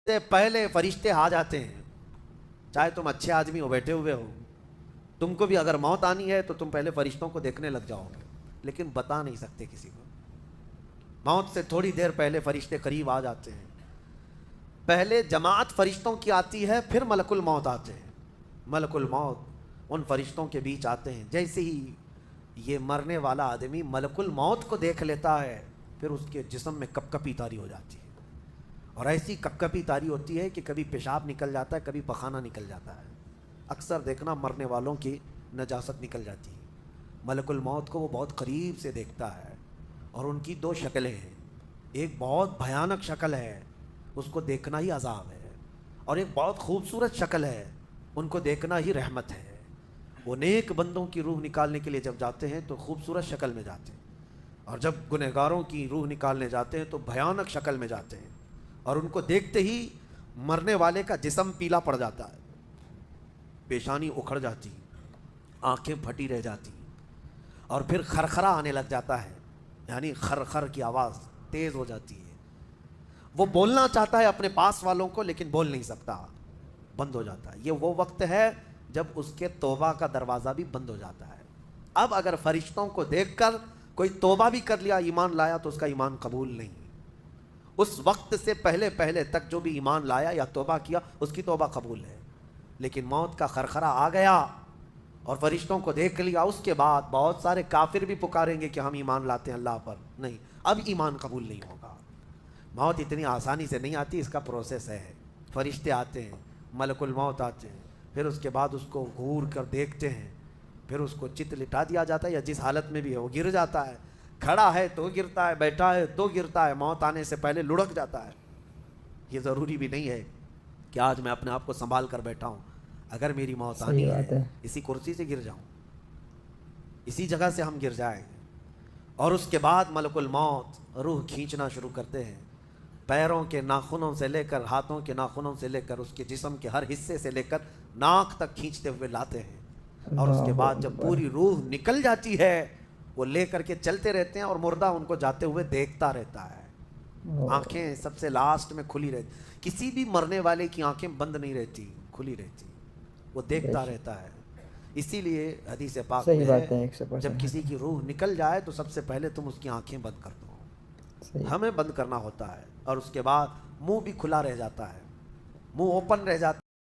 سے پہلے فرشتے آ جاتے ہیں، چاہے تم اچھے آدمی ہو، بیٹھے ہوئے ہو، تم کو بھی اگر موت آنی ہے تو تم پہلے فرشتوں کو دیکھنے لگ جاؤ گے، لیکن بتا نہیں سکتے کسی کو۔ موت سے تھوڑی دیر پہلے فرشتے قریب آ جاتے ہیں، پہلے جماعت فرشتوں کی آتی ہے، پھر ملک الموت آتے ہیں۔ ملک الموت ان فرشتوں کے بیچ آتے ہیں، جیسے ہی یہ مرنے والا آدمی ملک الموت کو دیکھ لیتا ہے، پھر اس کے جسم میں کپ کپی طاری ہو جاتی ہے، اور ایسی کپ کپی طاری ہوتی ہے کہ کبھی پیشاب نکل جاتا ہے، کبھی پخانہ نکل جاتا ہے۔ اکثر دیکھنا مرنے والوں کی نجاست نکل جاتی ہے۔ ملک الموت کو وہ بہت قریب سے دیکھتا ہے، اور ان کی دو شکلیں ہیں، ایک بہت بھیانک شکل ہے، اس کو دیکھنا ہی عذاب ہے، اور ایک بہت خوبصورت شکل ہے، ان کو دیکھنا ہی رحمت ہے۔ وہ نیک بندوں کی روح نکالنے کے لیے جب جاتے ہیں تو خوبصورت شکل میں جاتے ہیں، اور جب گنہگاروں کی روح نکالنے جاتے ہیں تو بھیانک شکل میں جاتے ہیں، اور ان کو دیکھتے ہی مرنے والے کا جسم پیلا پڑ جاتا ہے، پیشانی اکھڑ جاتی، آنکھیں پھٹی رہ جاتی، اور پھر خرخرا آنے لگ جاتا ہے، یعنی خرخر کی آواز تیز ہو جاتی ہے۔ وہ بولنا چاہتا ہے اپنے پاس والوں کو، لیکن بول نہیں سکتا، بند ہو جاتا ہے۔ یہ وہ وقت ہے جب اس کے توبہ کا دروازہ بھی بند ہو جاتا ہے۔ اب اگر فرشتوں کو دیکھ کر کوئی توبہ بھی کر لیا، ایمان لایا، تو اس کا ایمان قبول نہیں۔ اس وقت سے پہلے پہلے تک جو بھی ایمان لایا یا توبہ کیا، اس کی توبہ قبول ہے، لیکن موت کا خرخرہ آ گیا اور فرشتوں کو دیکھ لیا، اس کے بعد بہت سارے کافر بھی پکاریں گے کہ ہم ایمان لاتے ہیں اللہ پر، نہیں، اب ایمان قبول نہیں ہوگا۔ موت اتنی آسانی سے نہیں آتی، اس کا پروسیس ہے۔ فرشتے آتے ہیں، ملک الموت آتے ہیں، پھر اس کے بعد اس کو گھور کر دیکھتے ہیں، پھر اس کو چت لٹا دیا جاتا ہے، یا جس حالت میں بھی ہے وہ گر جاتا ہے، کھڑا ہے تو گرتا ہے، بیٹھا ہے تو گرتا ہے، موت آنے سے پہلے لڑک جاتا ہے۔ یہ ضروری بھی نہیں ہے کہ آج میں اپنے آپ کو سنبھال کر بیٹھا ہوں، اگر میری موت صحیح آنی بات ہے ہے۔ اسی کرسی سے گر جاؤں، اسی جگہ سے ہم گر جائیں گے۔ اور اس کے بعد ملک الموت روح کھینچنا شروع کرتے ہیں، پیروں کے ناخنوں سے لے کر، ہاتھوں کے ناخنوں سے لے کر، اس کے جسم کے ہر حصے سے لے کر ناک تک کھینچتے ہوئے لاتے ہیں، اور اس کے اللہ بعد جب اکبر۔ پوری روح نکل جاتی ہے، وہ لے کر کے چلتے رہتے ہیں، اور مردہ ان کو جاتے ہوئے دیکھتا رہتا ہے۔ آنکھیں سب سے لاسٹ میں کھلی رہتی، کسی بھی مرنے والے کی آنکھیں بند نہیں رہتی، کھلی رہتی، وہ بے دیکھتا شک، رہتا ہے۔ اسی لیے حدیث پاک صحیح میں ہے، بات ہے، جب 100% کسی حق ہے۔ کی روح نکل جائے تو سب سے پہلے تم اس کی آنکھیں بند کر دو، صحیح۔ ہمیں بند کرنا ہوتا ہے، اور اس کے بعد منہ بھی کھلا رہ جاتا ہے، منہ اوپن رہ جاتا ہے۔